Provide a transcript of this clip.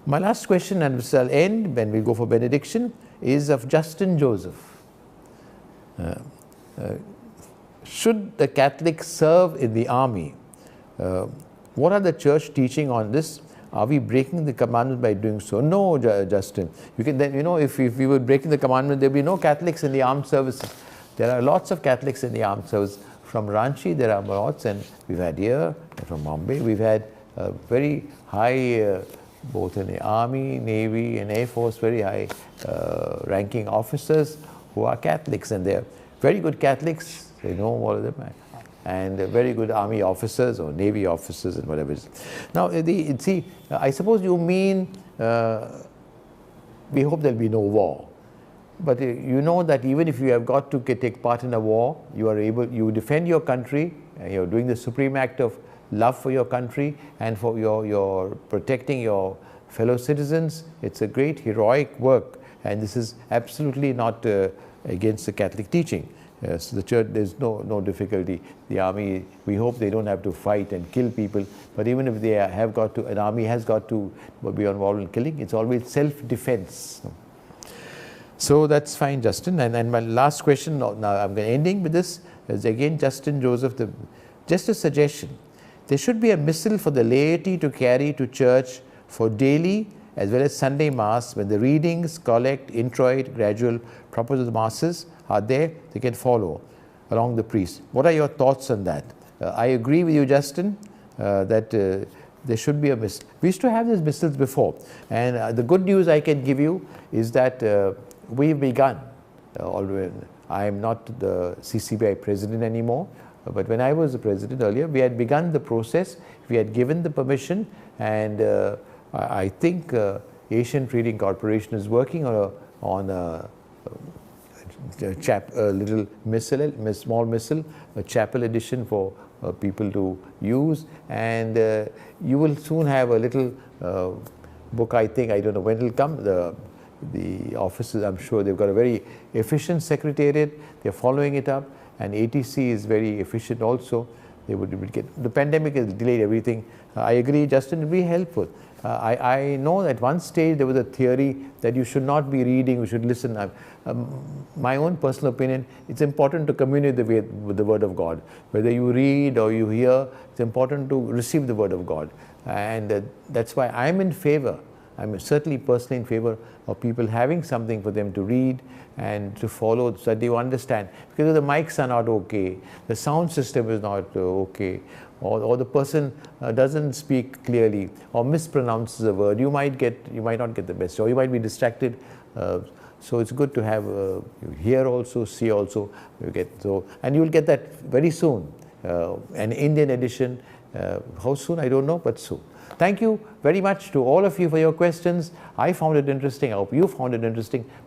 My last question, and which I'll end when we go for benediction, is of Justin Joseph. Should the Catholics serve in the army? What are the church teaching on this? Are we breaking the commandment by doing so? No, Justin. You can then, if we were breaking the commandment, there would be no Catholics in the armed services. There are lots of Catholics in the armed service. From Ranchi, there are lots, and we've had here, and from Bombay, we've had very high, both in the Army, Navy, and Air Force, very high ranking officers who are Catholics, and they're very good Catholics. They know all of them, and very good Army officers or Navy officers and whatever it is. Now, see, I suppose you mean we hope there'll be no war. But you know that even if you have got to take part in a war, you defend your country, you're doing the supreme act of love for your country and for your protecting your fellow citizens. It's a great heroic work, and this is absolutely not against the Catholic teaching. So the church, there's no difficulty. The army, we hope they don't have to fight and kill people, but even if they have got to, an army has got to be involved in killing, it's always self-defense. So that's fine, Justin. And my last question, now I'm ending with this, is again Justin Joseph, just a suggestion. There should be a missal for the laity to carry to church for daily as well as Sunday Mass, when the readings, collect, introit, gradual, proposed masses are there, they can follow along the priest. What are your thoughts on that? I agree with you, Justin, that there should be a missal. We used to have these missals before, and the good news I can give you is that we've begun. I am not the CCBI president anymore, but when I was the president earlier, we had begun the process, we had given the permission, and I think Asian Trading Corporation is working on a little missal, small missal, a chapel edition for people to use, and you will soon have a little book, I think, I don't know when it will come. The offices, I'm sure they've got a very efficient secretariat, they're following it up, and ATC is very efficient also. They would get, the pandemic has delayed everything. I agree, Justin, it will be helpful. I know at one stage there was a theory that you should not be reading, you should listen. My own personal opinion, it's important to communicate with the Word of God. Whether you read or you hear, it's important to receive the Word of God. And that's why I'm in favor. I'm certainly personally in favor of people having something for them to read and to follow so that they understand. Because the mics are not okay, the sound system is not okay, or the person doesn't speak clearly or mispronounces a word, you might not get the best, or you might be distracted. So it's good to have you hear also, see also, and you will get that very soon, an Indian edition. How soon, I don't know, but soon. Thank you very much to all of you for your questions. I found it interesting. I hope you found it interesting.